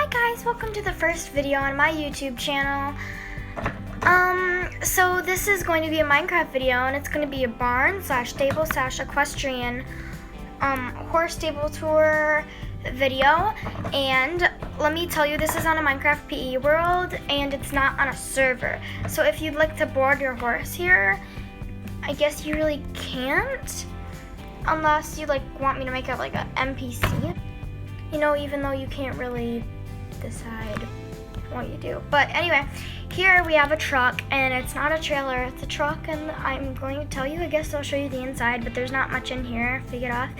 Hi guys, welcome to the first video on my YouTube channel. So this is going to be a Minecraft video, and it's going to be a barn slash stable slash equestrian horse stable tour video. And let me tell you, this is on a Minecraft PE world, and it's not on a server. So if you'd like to board your horse here, I guess you really can't, unless you want me to make it like an NPC. You know, even though you can't really decide what you do. But anyway, here we have a truck, and it's not a trailer, it's a truck, and I'm going to tell you, I guess I'll show you the inside, but there's not much in here if we get off.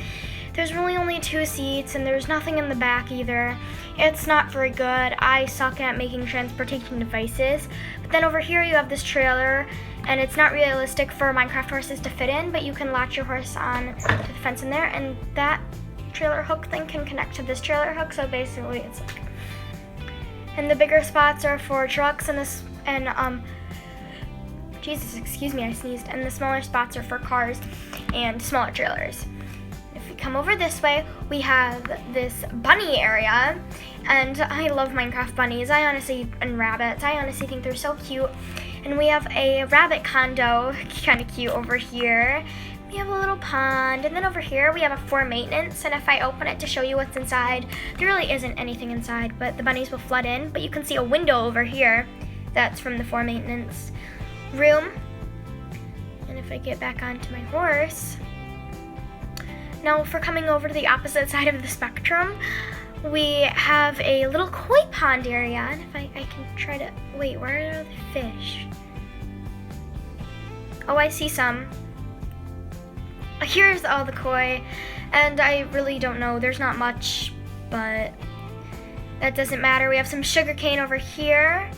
There's really only 2 seats, and there's nothing in the back either. It's not very good. I suck at making transportation devices. But then over here you have this trailer, and it's not realistic for Minecraft horses to fit in, but you can latch your horse on to the fence in there, and that trailer hook thing can connect to this trailer hook, so basically it's like, and the bigger spots are for trucks, and Jesus, excuse me, I sneezed, and the smaller spots are for cars and smaller trailers. If we come over this way, we have this bunny area, and I love Minecraft bunnies, and rabbits, I honestly think they're so cute. And we have a rabbit condo, kind of cute over here. We have a little pond, and then over here we have a for maintenance, and if I open it to show you what's inside, there really isn't anything inside, but the bunnies will flood in. But you can see a window over here that's from the for maintenance room. And if I get back onto my horse, now for coming over to the opposite side of the spectrum, we have a little koi pond area, and if I can try to, wait, where are the fish? Oh, I see some. Here's all the koi, and I really don't know, there's not much, but that doesn't matter. We have some sugar cane over here.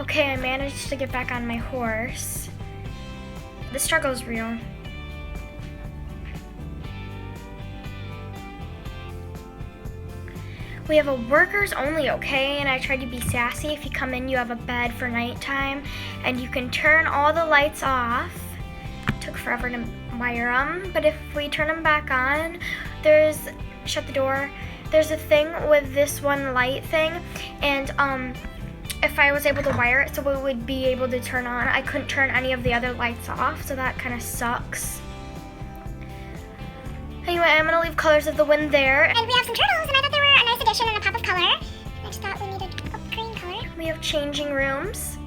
Okay, I managed to get back on my horse. The struggle's real. We have a workers only, okay, and I tried to be sassy. If you come in, you have a bed for nighttime, and you can turn all the lights off. Took forever to wire them, but if we turn them back on, shut the door, there's a thing with this one light thing, and if I was able to wire it so it would be able to turn on, I couldn't turn any of the other lights off, so that kind of sucks. Anyway, I'm gonna leave Colors of the Wind there. And we have some turtles, and I thought they were a nice addition and a pop of color. I just thought we needed a green color. We have changing rooms.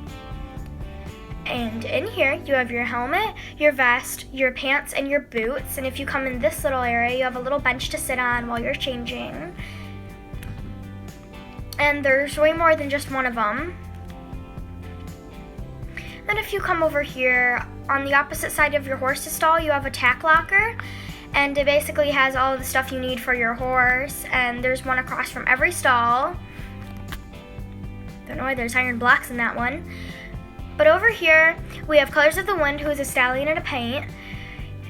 And in here, you have your helmet, your vest, your pants, and your boots. And if you come in this little area, you have a little bench to sit on while you're changing. And there's way more than just one of them. Then if you come over here, on the opposite side of your horse's stall, you have a tack locker. And it basically has all of the stuff you need for your horse. And there's one across from every stall. Don't know why there's iron blocks in that one. But over here, we have Colors of the Wind, who is a stallion and a paint.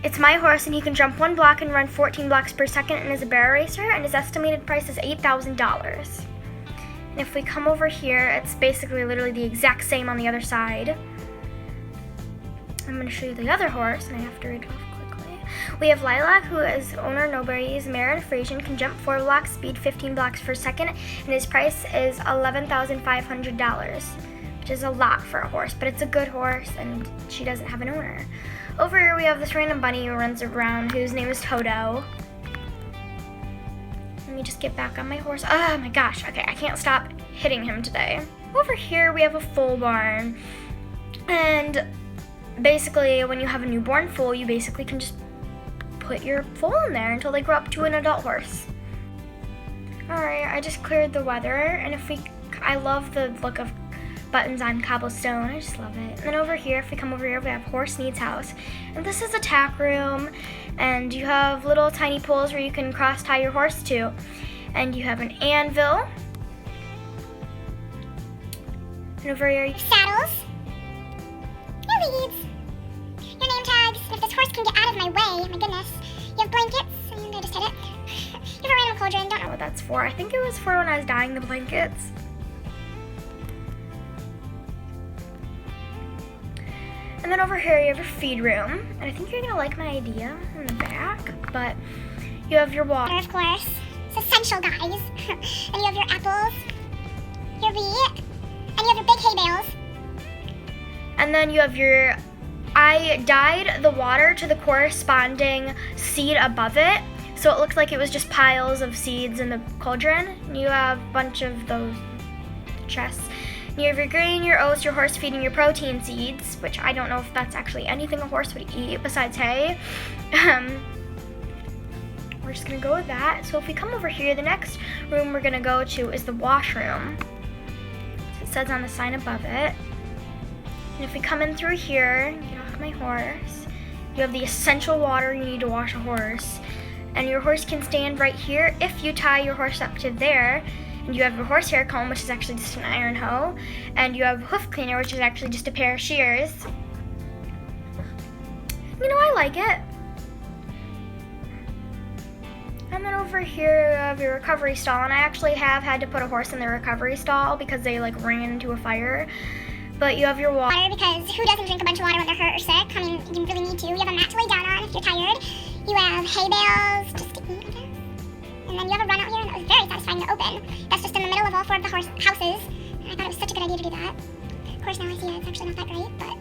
It's my horse, and he can jump 1 block and run 14 blocks per second, and is a bear racer, and his estimated price is $8,000. And if we come over here, it's basically literally the exact same on the other side. I'm going to show you the other horse, and I have to read it off quickly. We have Lilac, who is owner Nobody's mare and Frisian, can jump 4 blocks, speed 15 blocks per second, and his price is $11,500. Which is a lot for a horse, but it's a good horse, and she doesn't have an owner. Over here we have this random bunny who runs around, whose name is Toto. Let me just get back on my horse. Oh my gosh, okay, I can't stop hitting him today. Over here we have a foal barn, and basically when you have a newborn foal, you basically can just put your foal in there until they grow up to an adult horse. Alright, I just cleared the weather, and I love the look of buttons on cobblestone, I just love it. And then over here, if we come over here, we have Horse Needs House. And this is a tack room, and you have little tiny poles where you can cross tie your horse to. And you have an anvil. And over here, saddles, your leads, your name tags. If this horse can get out of my way, my goodness. You have blankets, and I just hit it. You have a random cauldron, don't know what that's for. I think it was for when I was dyeing the blankets. And then over here you have your feed room, and I think you're gonna like my idea in the back, but you have your water. Of course. It's a essential guys. And you have your apples, your wheat, and you have your big hay bales. And then you have your, I dyed the water to the corresponding seed above it, so it looked like it was just piles of seeds in the cauldron. And you have a bunch of those chests. And you have your grain, your oats, your horse feed, and your protein seeds, which I don't know if that's actually anything a horse would eat besides hay. We're just gonna go with that. So if we come over here, the next room we're gonna go to is the washroom. So it says on the sign above it. And if we come in through here, get off my horse, you have the essential water you need to wash a horse. And your horse can stand right here if you tie your horse up to there. And you have your horsehair comb, which is actually just an iron hoe. And you have hoof cleaner, which is actually just a pair of shears. You know, I like it. And then over here you have your recovery stall. And I actually have had to put a horse in the recovery stall because they like ran into a fire. But you have your water. Because who doesn't drink a bunch of water when they're hurt or sick? I mean, you really need to. You have a mat to lay down on if you're tired. You have hay bales, just to eat, I guess. And then you have a run out here, and that was very satisfying to open. That's just in the middle of all 4 of the horse houses. And I thought it was such a good idea to do that. Of course, now I see it's actually not that great, but...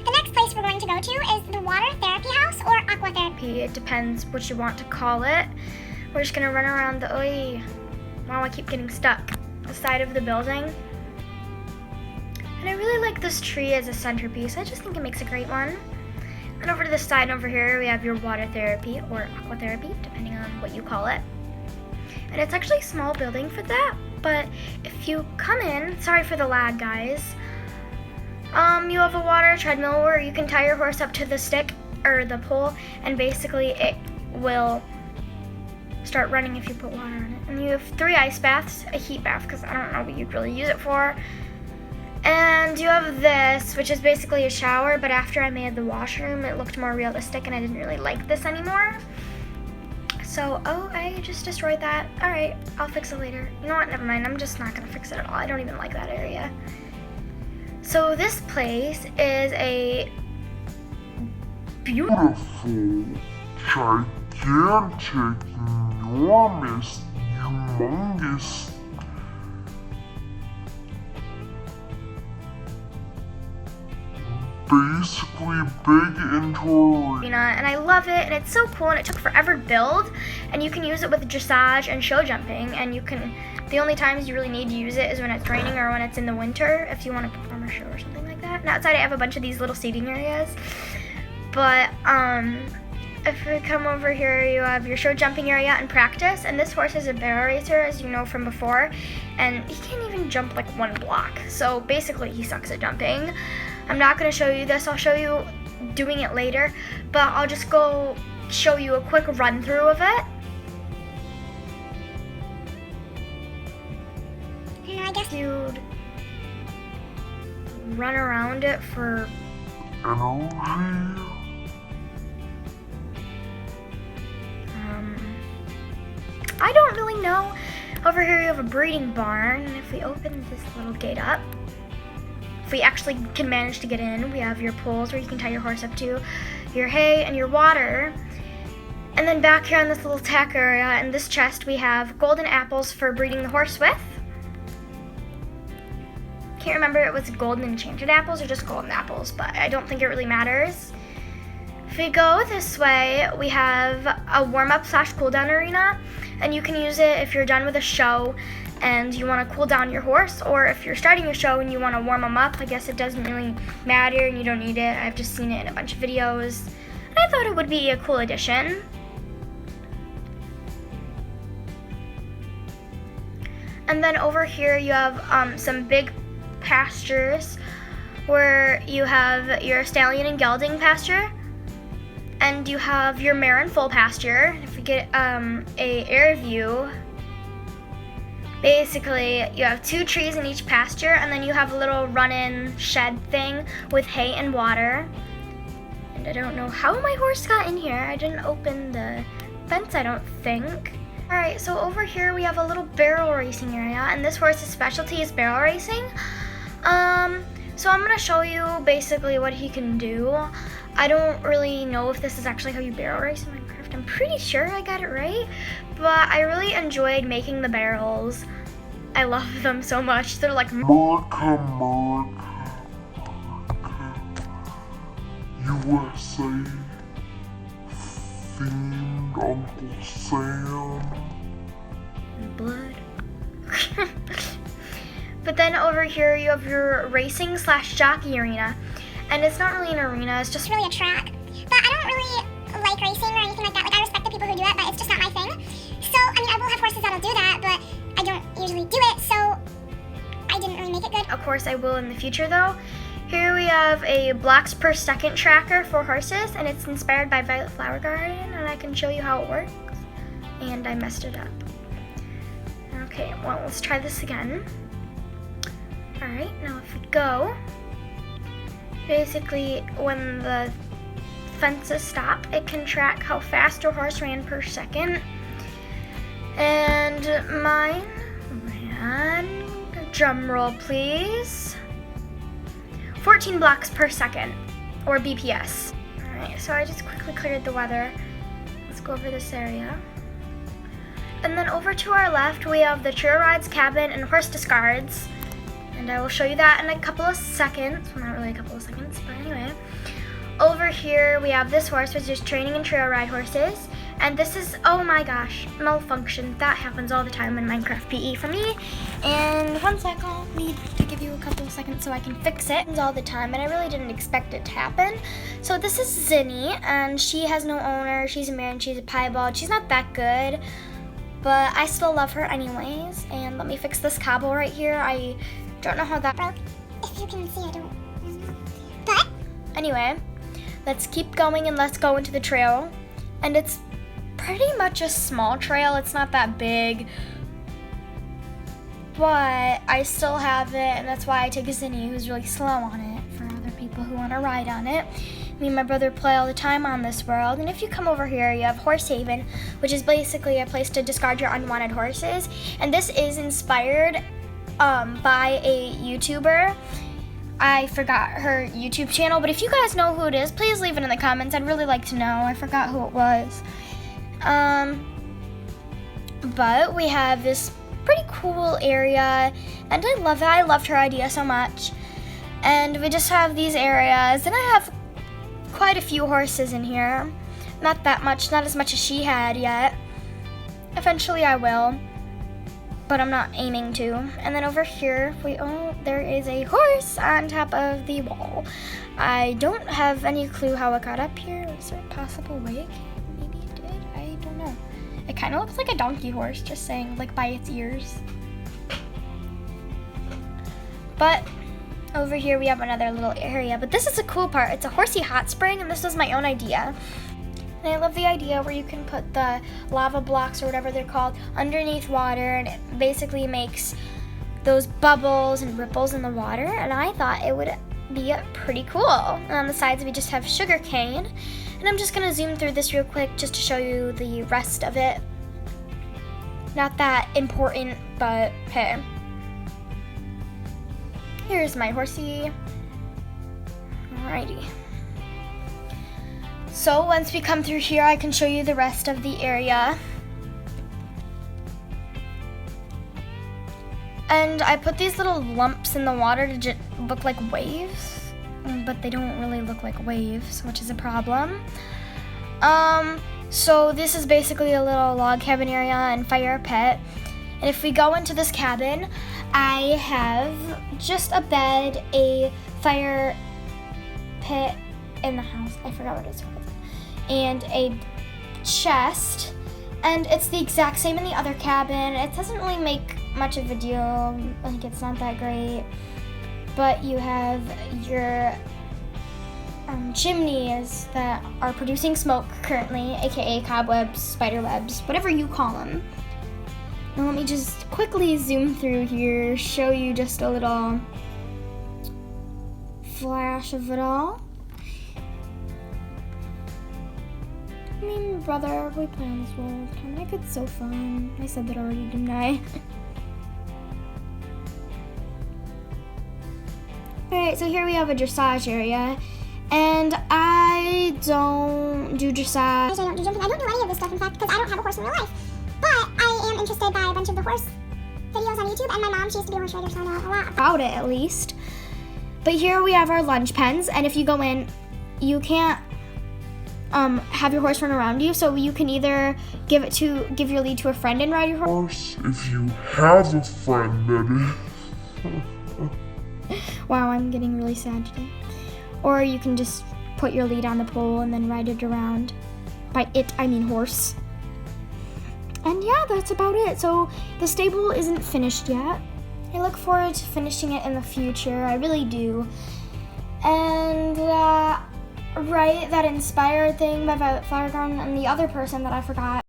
The next place we're going to go to is the water therapy house or aqua therapy. It depends what you want to call it. We're just gonna run around the, wow, I keep getting stuck. The side of the building. And I really like this tree as a centerpiece. I just think it makes a great one. And over to the side over here, we have your water therapy or aqua therapy, depending on what you call it. And it's actually a small building for that, but if you come in, sorry for the lag, guys. You have a water treadmill where you can tie your horse up to the stick or the pole, and basically it will start running if you put water on it. And you have 3 ice baths, a heat bath, because I don't know what you'd really use it for. And you have this, which is basically a shower, but after I made the washroom, it looked more realistic, and I didn't really like this anymore. So, I just destroyed that. All right, I'll fix it later. You know what, never mind, I'm just not gonna fix it at all. I don't even like that area. So this place is a beautiful, gigantic, enormous, humongous, basically big indoor arena, and I love it, and it's so cool, and it took forever to build, and you can use it with dressage and show jumping, and you can, the only times you really need to use it is when it's raining or when it's in the winter, if you want to perform a show or something like that. And outside I have a bunch of these little seating areas, but if we come over here, you have your show jumping area and practice, and this horse is a barrel racer, as you know from before, and he can't even jump like 1 block, so basically he sucks at jumping. I'm not going to show you this, I'll show you doing it later, but I'll just go show you a quick run through of it. I guess You'd run around it for energy. I don't really know. Over here you have a breeding barn, and if we open this little gate up, if we actually can manage to get in, we have your poles where you can tie your horse up to, your hay and your water. And then back here on this little tack area in this chest we have golden apples for breeding the horse with. Can't remember if it was golden enchanted apples or just golden apples, but I don't think it really matters. If we go this way, we have a warm-up / cool-down arena, and you can use it if you're done with a show and you want to cool down your horse, or if you're starting your show and you want to warm them up. I guess it doesn't really matter and you don't need it. I've just seen it in a bunch of videos, and I thought it would be a cool addition. And then over here you have some big pastures where you have your stallion and gelding pasture, and you have your mare and foal pasture. If we get a air view, basically you have 2 trees in each pasture, and then you have a little run-in shed thing with hay and water. And I don't know how my horse got in here. I didn't open the fence, I don't think. Alright, so over here we have a little barrel racing area, and this horse's specialty is barrel racing. So I'm going to show you basically what he can do. I don't really know if this is actually how you barrel race in Minecraft. I'm I'm pretty sure I got it right, but I really enjoyed making the barrels. I love them so much. They're like America, USA, themed Uncle Sam. blood. But then over here you have your racing / jockey arena. And it's not really an arena, it's just It's really a track. But I don't really like racing or anything like that. Like, I respect the people who do it, but it's just not my thing. So, I mean, I will have horses that'll do that, but I don't usually do it, so I didn't really make it good. Of course I will in the future though. Here we have a blocks per second tracker for horses, and it's inspired by Violet Flower Garden, and I can show you how it works. And I messed it up. Okay, well, let's try this again. Alright, now if we go, basically when the fences stop, it can track how fast your horse ran per second. And mine ran, drum roll please, 14 blocks per second, or BPS. Alright, so I just quickly cleared the weather. Let's go over this area. And then over to our left, we have the trail rides, cabin, and horse discards. And I will show you that in a couple of seconds. Well, not really a couple of seconds, but anyway. Over here, we have this horse, which is training and trail ride horses. And this is, oh my gosh, malfunction. That happens all the time in Minecraft PE for me. And one sec, I'll need to give you a couple of seconds so I can fix it. It happens all the time, and I really didn't expect it to happen. So this is Zinni, and she has no owner. She's a mare, and she's a piebald. She's not that good, but I still love her anyways. And let me fix this cobble right here. I don't know how that Broke. If you can see, I don't. But Anyway, let's keep going and let's go into the trail. And it's pretty much a small trail. It's not that big, but I still have it, and that's why I take a Zinni who's really slow on it for other people who want to ride on it. Me and my brother play all the time on this world. And if you come over here, you have Horse Haven, which is basically a place to discard your unwanted horses. And this is inspired by a YouTuber. I forgot her YouTube channel, but if you guys know who it is, please leave it in the comments. I'd really like to know. I forgot who it was. But we have this pretty cool area, and I love it. I loved her idea so much. And we just have these areas, and I have quite a few horses in here. Not that much, not as much as she had yet. Eventually I will, but I'm not aiming to. And then over here, there is a horse on top of the wall. I don't have any clue how it got up here. Is there a possible way it came? Maybe it did, I don't know. It kind of looks like a donkey horse, just saying, like by its ears. But over here we have another little area, but this is a cool part. It's a horsey hot spring, and this was my own idea. And I love the idea where you can put the lava blocks or whatever they're called underneath water, and it basically makes those bubbles and ripples in the water, and I thought it would be pretty cool. And on the sides we just have sugar cane, and I'm just gonna zoom through this real quick just to show you the rest of it. Not that important, but hey. Here's my horsey. Alrighty. So once we come through here, I can show you the rest of the area. And I put these little lumps in the water to look like waves, but they don't really look like waves, which is a problem. So this is basically a little log cabin area and fire pit. And if we go into this cabin, I have just a bed, a fire pit in the house. I forgot what it's called. And a chest. And it's the exact same in the other cabin. It doesn't really make much of a deal. Like, it's not that great. But you have your chimneys that are producing smoke currently, aka cobwebs, spider webs, whatever you call them. Now let me just quickly zoom through here, show you just a little flash of it all. Me and my brother, we play on this world. I'm like, it's so fun. I said that already, didn't I? Alright, so here we have a dressage area. And I don't do dressage. I don't do jumping. I don't do any of this stuff, in fact, because I don't have a horse in real life. But I am interested by a bunch of the horse videos on YouTube, and my mom, she used to be a horse rider, so I know a lot About it, at least. But here we have our lunge pens, and if you go in, you can't have your horse run around you, so you can either give your lead to a friend and ride your horse. If you have a friend, that is. Wow, I'm getting really sad today. Or you can just put your lead on the pole and then ride it around. By it, I mean horse. And yeah, that's about it. So the stable isn't finished yet. I look forward to finishing it in the future. I really do. And write that inspired thing by Violet Flower Garden and the other person that I forgot.